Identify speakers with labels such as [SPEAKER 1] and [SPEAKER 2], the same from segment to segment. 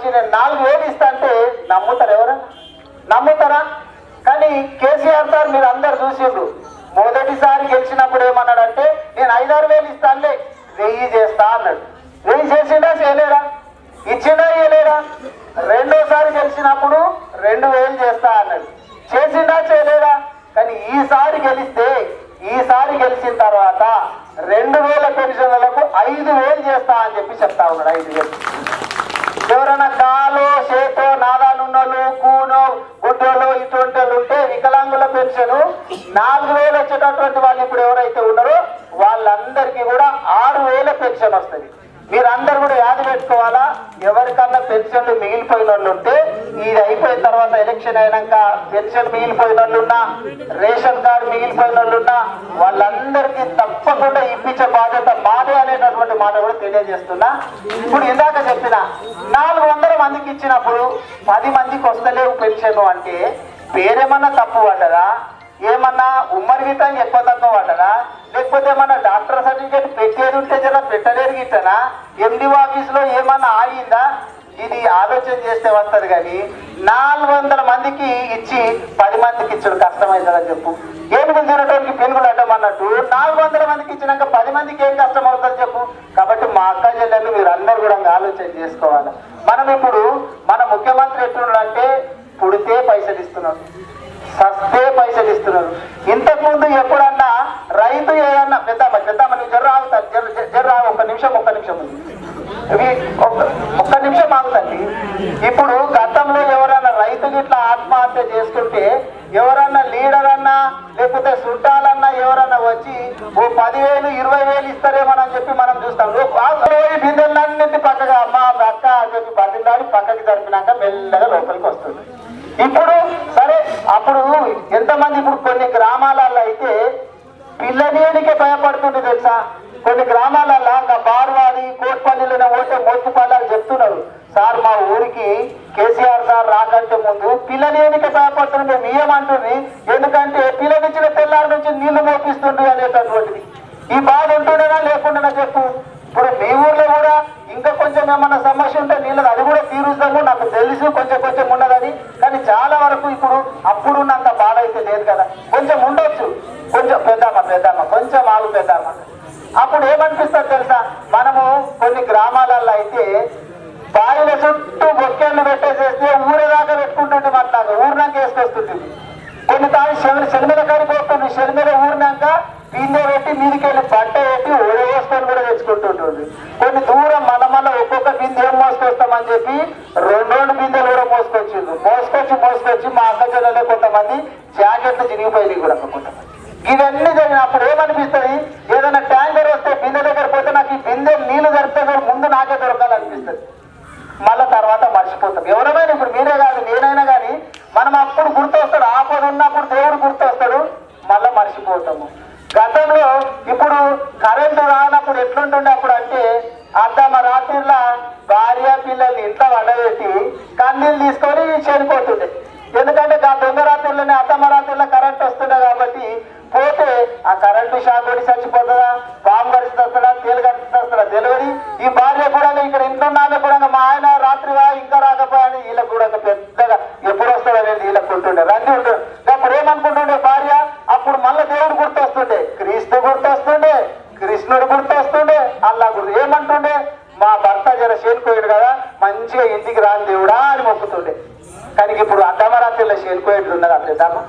[SPEAKER 1] వచ్చి నేను 4000 ఇస్తా అంటే నమ్ముతారు ఎవరైనా? నమ్ముతారా? కానీ కేసీఆర్ సార్ మీరు అందరు చూసిండ్రు, మొదటిసారి గెలిచినప్పుడు ఏమన్నాడంటే నేను 5-6 ఇస్తానులే 1000 చేస్తా అన్నాడు. 1000 చేసిండా చేయలేడా? ఇచ్చిండా చేయలేడా? రెండోసారి గెలిచినప్పుడు 2000 చేస్తా అన్నాడు. చేసిండా చేయలేడా? కానీ ఈసారి గెలిచిన తర్వాత 2000 పెన్షన్లకు 5000 చేస్తా అని చెప్పి చెప్తా ఉన్నాడు. 5000 ఎవరైనా కాలో చేతో నాదానున్నోళ్ళు కూనో గుడ్డోళ్ళు ఇటువంటి వాళ్ళు ఉంటే వికలాంగుల పెన్షన్ 4000 వచ్చేటటువంటి వాళ్ళు ఇప్పుడు ఎవరైతే ఉన్నారో వాళ్ళందరికీ కూడా 6000 పెన్షన్ వస్తుంది. మీరందరూ కూడా యాద పెట్టుకోవాలా, ఎవరికన్నా పెన్షన్లు మిగిలిపోయిన వాళ్ళు ఉంటే ఇది అయిపోయిన తర్వాత ఎలక్షన్ అయినాక పెన్షన్ మిగిలిపోయిన వాళ్ళున్నా, రేషన్ కార్డు మిగిలిపోయిన వాళ్ళున్నా వాళ్ళందరికీ తప్పకుండా ఇప్పించే బాధ్యత మాదే అనేటటువంటి మాట కూడా తెలియజేస్తున్నా. ఇప్పుడు ఇందాక చెప్పిన 400 మందికి ఇచ్చినప్పుడు 10 మందికి వస్తలేవు పెన్షన్ అంటే పేరేమన్నా తప్పు పడ్డదా? ఏమన్నా ఉమ్మడి గిట్టని ఎక్కువ తక్కువ పడ్డదా? లేకపోతే ఏమన్నా డాక్టర్ సర్టిఫికేట్ పెట్టేది ఉంటే జర పెట్టలేరు గిట్టనా? ఎండిఓ ఆఫీసులో ఏమన్నా ఆగిందా? ఇది ఆలోచన చేస్తే వస్తుంది. కానీ 400 మందికి ఇచ్చి 10 మందికి ఇచ్చుడు కష్టమవుతుందని చెప్పు. ఏనుగులు తినడానికి పెనుగులు అడ్డమన్నట్టు 400 మందికి ఇచ్చినాక 10 మందికి ఏం కష్టం అవుతుంది చెప్పు. కాబట్టి మా అక్క చెల్లెళ్ళు మీరు అందరూ కూడా ఆలోచన చేసుకోవాలి. మనం ఇప్పుడు మన ముఖ్యమంత్రి ఎట్లున్నాడంటే పుడితే పైసలు ఇస్తున్నారు, సస్తే పైసలు ఇస్తున్నారు. ఇంతకుముందు ఎప్పుడన్నా రైతు ఏదన్నా పెద్దమ్మ నువ్వు జర్ర ఒక్క నిమిషం ఆగుతండి. ఇప్పుడు గతంలో ఎవరన్నా రైతుకి ఇట్లా ఆత్మహత్య చేసుకుంటే ఎవరన్నా లీడర్ అన్నా లేకపోతే చుట్టాలన్నా ఎవరన్నా వచ్చి ఓ 10,000 20,000 ఇస్తారేమని చెప్పి మనం చూస్తాం. బిందెలన్నింటి పక్కగా అమ్మ అక్క అని చెప్పి బతిలాడి పక్కకి జరిపినాక మెల్లగా లోపలికి వస్తుంది. ఇప్పుడు సరే, అప్పుడు ఎంతమంది ఇప్పుడు కొన్ని గ్రామాలలో అయితే పిల్లనేనికే భయపడుతుంది తెలుసా. కొన్ని గ్రామాలలో ఇంకా బార్వాడి కోట్పల్లిలో పోతే మోత్తుపల్లి చెప్తున్నారు, సార్ మా ఊరికి కేసీఆర్ సార్ రాకంటే ముందు పిల్లనేనికే భయపడుతుంది, మేము ఏమంటుంది ఎందుకంటే పిల్లనిచ్చిన తెల్లారి నుంచి నీళ్లు మోపిస్తుంది అనేటటువంటిది. ఈ బాధ ఉంటుండేనా లేకుండా చెప్పు. ఇప్పుడు మీ ఊర్లో కూడా ఇంకా కొంచెం ఏమన్నా సమస్య ఉంటే నీళ్ళది అది కూడా తీరుస్తాము, నాకు తెలుసు కొంచెం ఉండదని. కానీ చాలా వరకు ఇప్పుడు అప్పుడున్నంత బాధ అయితే లేదు కదా. కొంచెం ఉండొచ్చు, కొంచెం పెద్దమ్మ కొంచెం ఆగు పెద్దమ్మ. అప్పుడు ఏమనిపిస్తుంది తెలుసా, మనము కొన్ని గ్రామాలలో అయితే బావిల చుట్టూ బొక్కేళ్ళు పెట్టేసేస్తే ఊరేదాకా పెట్టుకుంటుంటే అట్లాగా ఊరినాక వేసుకొస్తుంటుంది. కొన్ని తాను శనిమిల కడిపోతుంది, శనిమిల ఊరినాక బిందె పెట్టి మీదికెళ్ళి బట్ట పెట్టి ఊరేసుకొని కూడా తెచ్చుకుంటుంటుంది. కొన్ని దూరం మళ్ళీ ఒక్కొక్క బిందె ఏం మోసుకొస్తామని చెప్పి 2 బిందెలు కూడా మోసుకొచ్చి మా అక్క చెల్లెలే కొంతమంది జాకెట్లు చిరిగిపోయింది కూడా కొంతమంది. ఇవన్నీ జరిగినప్పుడు ఏమనిపిస్తుంది, ఏదైనా ట్యాంకర్ వస్తే బిందె దగ్గర పోతే నాకు ఈ బిందె నీళ్లు దొరికితే ముందు నాకే దొరకాలనిపిస్తుంది. మళ్ళా తర్వాత మర్చిపోతాం. ఎవరైనా ఇప్పుడు మీరే కాదు నేనైనా కానీ మనం అప్పుడు గుర్తొస్తాడు, ఆపద ఉన్నప్పుడు దేవుడు గుర్తొస్తాడు, మళ్ళా మర్చిపోతాము. గతంలో ఇప్పుడు కరెంటు రానప్పుడు ఎట్లుంటుండే అప్పుడు అంటే అర్ధమ రాత్రిలో భార్య పిల్లల్ని ఇంట్లో వండబెట్టి కన్నీళ్ళు తీసుకొని చనిపోతుండే. ఎందుకంటే ఆ దొంగ రాత్రుల్లోనే అర్ధమ రాత్రిలో కరెంట్ వస్తుండే కాబట్టి పోతే ఆ కరెంటు షాక్ కొట్టి చచ్చిపోతుందా, బాంబు కడిచి వస్తాడా, తేలు కడిచి వస్తాడా తెలియదు. ఈ భార్య కూడా ఇక్కడ ఇంట్లో ఆమె కూడా మా ఆయన రాత్రిగా ఇంకా రాకపోయాని వీళ్ళకి కూడా పెద్దగా ఎప్పుడు వస్తాడనేది వీళ్ళకి ఉంటుండే రండి ఉంటుండే. అప్పుడు ఏమనుకుంటుండే భార్య, అప్పుడు మళ్ళీ దేవుడు గుర్తొస్తుండే, క్రీస్తు గుర్తొస్తుండే, కృష్ణుడు గుర్తొస్తుండే, అల్లా గుర్తు ఏమంటుండే, మా భర్త జర చేనుకోయాడు కదా మంచిగా ఇంటికి రాని దేవుడా అని మొక్కుతుండే. కానీ ఇప్పుడు అర్ధమరాత్రిలో చేనుకోయేట్లు ఉన్నదా పెద్దమ్మ?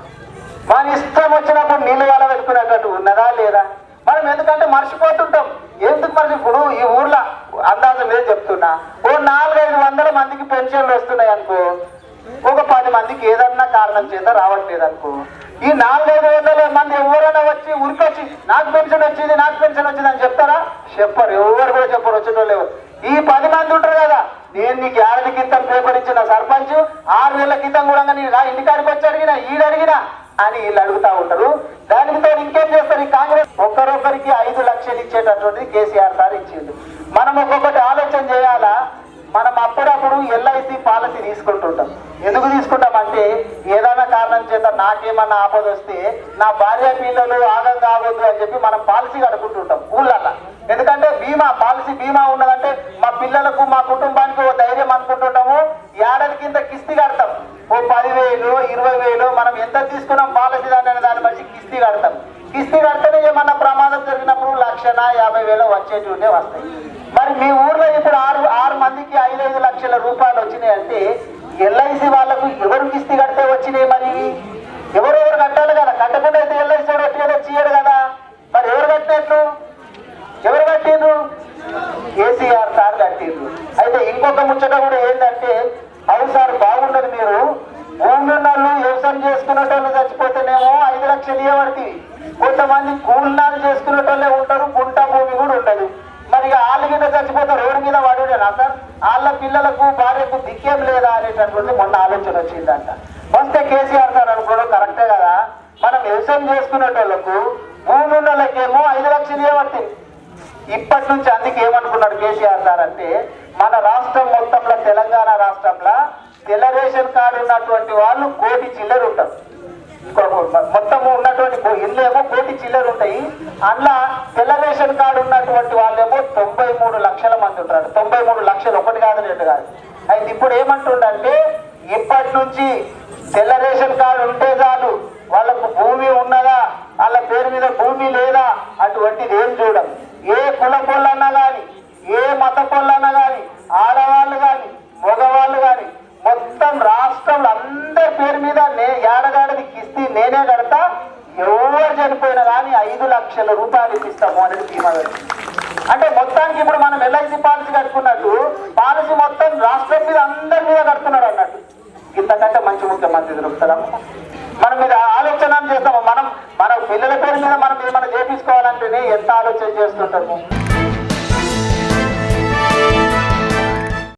[SPEAKER 1] మన ఇష్టం వచ్చినప్పుడు నీళ్ళు వాళ్ళ పెట్టుకునేటట్టు ఉన్నదా లేదా? మనం ఎందుకంటే మర్చిపోతుంటాం. ఎందుకు మరి ఇప్పుడు ఈ ఊర్లో అందాజం ఏం చెప్తున్నా, ఓ 400-500 మందికి పెన్షన్లు వస్తున్నాయి అనుకో, ఒక 10 మందికి ఏదన్నా కారణం చేత రావట్లేదు అనుకో, ఈ 400-500 మంది ఎవరైనా వచ్చి ఉరికొచ్చి నాకు పెన్షన్ వచ్చింది అని చెప్తారా? చెప్పరు, ఎవరు కూడా చెప్పరు. వచ్చేటోళ్ళు ఈ 10 మంది ఉంటారు కదా, నేను నీకు 6 క్రితం పేపర్ ఇచ్చిన సర్పంచ్ 6 నెలల క్రితం కూడా నేను ఇంటికాడికి వచ్చి అడిగినా ఈడడిగినా అని వీళ్ళు అడుగుతా ఉంటారు. దానితో ఇంకేం చేస్తారు ఈ కాంగ్రెస్? ఒక్కరొక్కరికి 5 లక్షలు ఇచ్చేటటువంటిది కేసీఆర్ సార్ ఇచ్చిండు. మనం ఒక్కొక్కటి ఆలోచన చేయాలా. మనం అప్పుడప్పుడు ఎల్ఐసి పాలసీ తీసుకుంటుంటాం. ఎందుకు తీసుకుంటామంటే ఏదైనా కారణం చేత నాకేమన్నా ఆపద వస్తే నా భార్య పిల్లలు ఆగం కావద్దు అని చెప్పి మనం పాలసీ కడుకుంటుంటాం ఊళ్ళల్లో. ఎందుకంటే పాలసీ బీమా ఉన్నదంటే మా పిల్లలకు మా కుటుంబానికి ఓ ధైర్యం అనుకుంటుంటాము. 1,50,000 వచ్చేటివే వస్తాయి. మరి మీ ఊర్లో ఇప్పుడు ఆరు మందికి 5 లక్షల రూపాయలు వచ్చినాయి అంటే ఎల్ఐసి వాళ్ళకు ఎవరు కిస్తీ కడితే వచ్చినాయి? మరి ఎవరెవరు కట్టాలి కదా, కట్టకుండా అయితే ఎల్ఐసి వచ్చేయడు కదా. మరి ఎవరు కట్టినట్లు? ఎవరు కట్టిండ్రు? కేసీఆర్ సార్ కట్టిండ్రు. అయితే ఇంకొక ముచ్చట కూడా ఏంటంటే, అవును సార్ బాగుండదు, మీరు భూమి వాళ్ళు వ్యవసాయం చేసుకునేటోళ్ళు చచ్చిపోతేనేమో 5 లక్షలు ఇవ్వబడుతుంది. కొంతమంది కూలినాలు చేసుకునేటోళ్ళే ఉంటారు, గుంట భూమి కూడా ఉండదు. మరి వాళ్ళ కింద చచ్చిపోతే రోడ్డు మీద వాడుడేనా సార్? వాళ్ళ పిల్లలకు భార్యకు దిక్కేం లేదా అనేటటువంటి మొన్న ఆలోచన వచ్చిందంట. వస్తే కేసీఆర్ సార్ అనుకోవడం కరెక్టే కదా. మనం వ్యవసాయం చేసుకునేటోళ్లకు భూమి ఉన్న వాళ్ళకేమో 5 లక్షలు ఇవ్వబడుతుంది. ఇప్పటి నుంచి అందుకే ఏమనుకున్నాడు కేసీఆర్ సార్ అంటే, మన రాష్ట్రం మొత్తంలో తెలంగాణ రాష్ట్రంలో తెల్ల రేషన్ కార్డు ఉన్నటువంటి వాళ్ళు 1 కోటి చిల్లర ఉంటారు. మొత్తము ఉన్నటువంటి ఇల్లేమో 1 కోటి చిల్లర ఉంటాయి. అందులో తెల్ల రేషన్ కార్డు ఉన్నటువంటి వాళ్ళేమో 93 లక్షల మంది ఉంటారు. 93 లక్షలు, ఒకటి కాదు రెండు కాదు. అయితే ఇప్పుడు ఏమంటుండంటే, ఇప్పటి నుంచి తెల్ల రేషన్ కార్డు ఉంటే చాలు, వాళ్ళకు భూమి ఉన్నదా, వాళ్ళ పేరు మీద భూమి లేదా అటువంటిది ఏం చూడం. ఏ కుల పొల్లన్నా కానీ, ఏ మత పొల్లన్నా కానీ, ఆడవాళ్ళు కానీ, మగవాళ్ళు కానీ, మొత్తం రాష్ట్రంలో అందరి పేరు మీద ఏడగాడికి కిస్తీ నేనే కడతా, ఎవరు చనిపోయినా కానీ 5 లక్షల రూపాయలు ఇప్పిస్తాము అనేది ధీమా. అంటే మొత్తానికి ఇప్పుడు మనం ఎల్ఐసి పాలసీ కట్టుకున్నట్టు పాలసీ మొత్తం రాష్ట్రం మీద అందరి మీద కడుతున్నాడు అన్నట్టు. ఇంతకంటే మంచి ముఖ్యమంత్రి దొరుకుతారా? మనం మీద ఆలోచన చేస్తాము. మన పిల్లల పేరు మీద మనం ఏమైనా చేపించుకోవాలంటేనే ఎంత ఆలోచన చేస్తుంటాము.